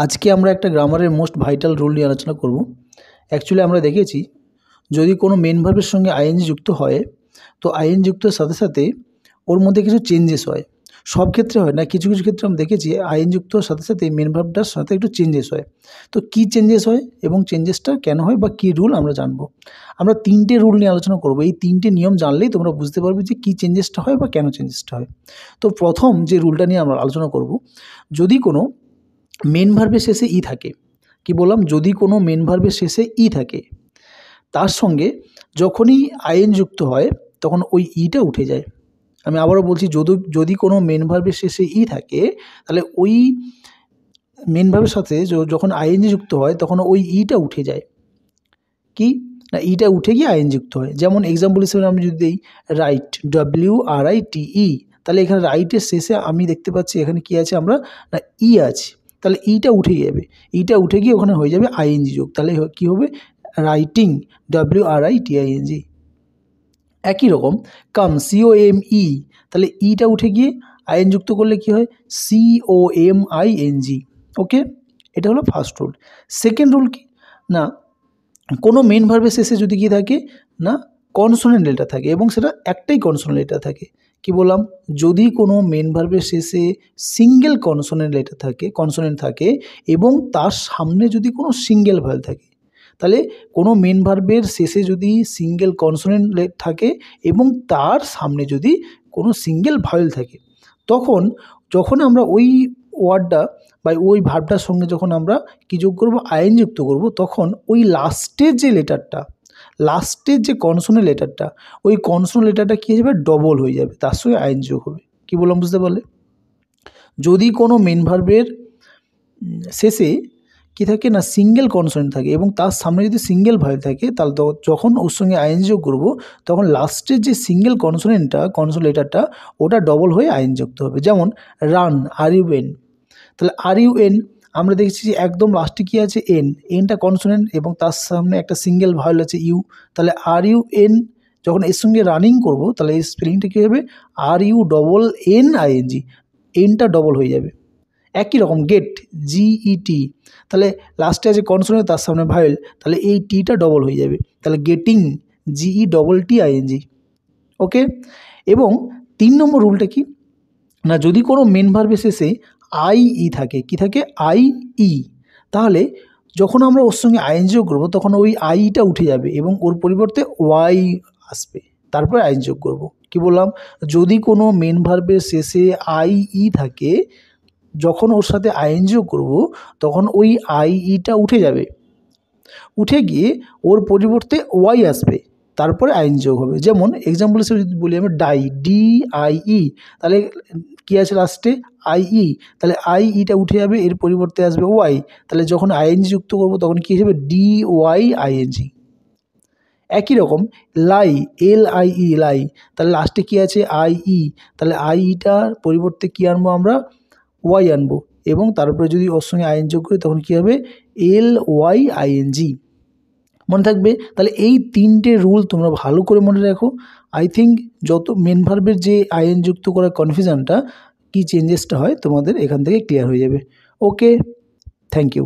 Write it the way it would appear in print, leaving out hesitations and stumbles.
আজকে আমরা একটা গ্রামারের মোস্ট ভাইটাল রুল নিয়ে আলোচনা করব। অ্যাকচুয়ালি আমরা দেখেছি যদি কোনো মেন ভার্বের সঙ্গে আইএনজি যুক্ত হয় তো আইএনজি যুক্তর সাথে সাথে ওর মধ্যে কিছু চেঞ্জেস হয়। সব ক্ষেত্রে হয় না, কিছু কিছু ক্ষেত্রে আমরা দেখেছি আইএন যুক্তর সাথে সাথে মেন ভার্বটার সাথে একটু চেঞ্জেস হয়। তো কী চেঞ্জেস হয় এবং চেঞ্জেসটা কেন হয় বা কী রুল আমরা জানবো। আমরা তিনটে রুল নিয়ে আলোচনা করবো। এই তিনটে নিয়ম জানলেই তোমরা বুঝতে পারবে যে কী চেঞ্জেসটা হয় বা কেন চেঞ্জেসটা হয়। তো প্রথম যে রুলটা নিয়ে আমরা আলোচনা করব, যদি কোনো মেন ভার্বের শেষে ই থাকে, কি বললাম, যদি কোনো মেন ভার্বের শেষে ই থাকে তার সঙ্গে যখনই আইএন যুক্ত হয় তখন ওই ইটা উঠে যায়। আমি আবারও বলছি, যদি কোনো মেন ভার্বের শেষে ই থাকে তাহলে ওই মেন ভার্বের সাথে যখন আইএনজি যুক্ত হয় তখন ওই ইটা উঠে যায়। কি না, ইটা উঠে গিয়ে আইএন যুক্ত হয়। যেমন এক্সাম্পল হিসেবে আমি যদি দিই রাইট, WRITE, তাহলে এখানে রাইটের শেষে আমি দেখতে পাচ্ছি এখানে কি আছে, আমরা না ই আছে, তাহলে ইটা উঠে যাবে। ইটা উঠে গিয়ে ওখানে হয়ে যাবে আইএনজি যোগ, তাহলে কি হবে রাইটিং, WRITING। একই রকম কাম, COME, তাহলে ইটা উঠে গিয়ে আইএন যুক্ত করলে কি হয় COMING। ওকে, এটা হলো ফার্স্ট রুল। সেকেন্ড রুল কি না, কোনো মেন ভার্বের শেষে যদি কি থাকে না কনসোনেন্ট লেটার থাকে এবং সেটা একটাই কনসোনেন্ট লেটার থাকে। কি বললাম, যদি কোনো মেন ভার্বের শেষে সিঙ্গেল কনসোনেন্ট থাকে এবং তার সামনে যদি কোনো সিঙ্গেল ভয়েল থাকে, তাহলে কোনো মেন ভার্বের শেষে যদি সিঙ্গেল কনসোনেন্ট থাকে এবং তার সামনে যদি কোনো সিঙ্গেল ভয়েল থাকে, যখন আমরা ওই ওয়ার্ডটা বা ওই ভার্বটার সঙ্গে যখন আমরা কী যোগ করবো, আইএন যুক্ত করব, তখন ওই লাস্টের যে কনসোনেন্ট লেটারটা, ওই কনসোনেন্ট লেটারটা কী হয়ে যাবে, ডবল হয়ে যাবে, তার সঙ্গে আইএন যোগ হবে। কী বললাম বুঝতে পারলে? যদি কোনো মেন ভার্বের শেষে কি থাকে না সিঙ্গেল কনসোনেন্ট থাকে এবং তার সামনে যদি সিঙ্গেল ভয়েল থাকে, তাহলে যখন ওর সঙ্গে আইএন যোগ করবো তখন লাস্টের যে সিঙ্গেল কনসোনেন্ট লেটারটা ওটা ডবল হয়ে আইএন যুক্ত হবে। যেমন রান, RUN, তাহলে RUN আমরা দেখছি যে একদম লাস্টে কী আছে, এনটা কনসোনেন্ট এবং তার সামনে একটা সিঙ্গেল ভয়েল আছে ইউ, তাহলে RUN যখন এর সঙ্গে রানিং করব তাহলে এই স্পেলিংটা কী হবে RUNNING, এনটা ডবল হয়ে যাবে। একই রকম গেট, GET, তাহলে লাস্টে আছে কনসোনেন্ট তার সামনে ভায়েল, তাহলে এই টিটা ডবল হয়ে যাবে, তাহলে গেটিং, GETTING। ওকে, এবং 3 নম্বর রুলটা কি না, যদি কোনো মেন ভার্বের শেষে IE থাকে, কি থাকে IE, তাহলে যখন আমরা ওর সঙ্গে আইএন যোগ করবো তখন ওই আইটা উঠে যাবে এবং ওর পরিবর্তে ওয়াই আসবে, তারপরে আইএন যোগ করবো। কি বললাম, যদি কোনো মেন ভার্বের শেষে IE থাকে, যখন ওর সাথে আইএন যোগ করবো তখন ওই IEটা উঠে যাবে, উঠে গিয়ে ওর পরিবর্তে ওয়াই আসবে, তারপরে আইএন যোগ হবে। যেমন এক্সাম্পল হিসেবে যদি বলি আমি DIE, তাহলে কী আছে লাস্টে IE, তাহলে IEটা উঠে যাবে, এর পরিবর্তে আসবে ওয়াই, তাহলে যখন আইএনজি যুক্ত করবো তখন কী হিসেবে DYING। একই রকম লাই, LIE, লাই, তাহলে লাস্টে কী আছে IE, তাহলে IEটার পরিবর্তে কী আনবো আমরা, ওয়াই আনবো, এবং তারপরে যদি ওর সঙ্গে আইএন যোগ করি তখন কী হবে LYING। মনে থাকবে? তাহলে এই 3টে রুল তোমরা ভালো করে মনে রাখো। আই থিঙ্ক যত মেন ভার্বের যে আইএন যুক্ত করার কনফিউশনটা, কী চেঞ্জেসটা হয় তোমাদের এখান থেকে ক্লিয়ার হয়ে যাবে। ওকে, থ্যাংক ইউ।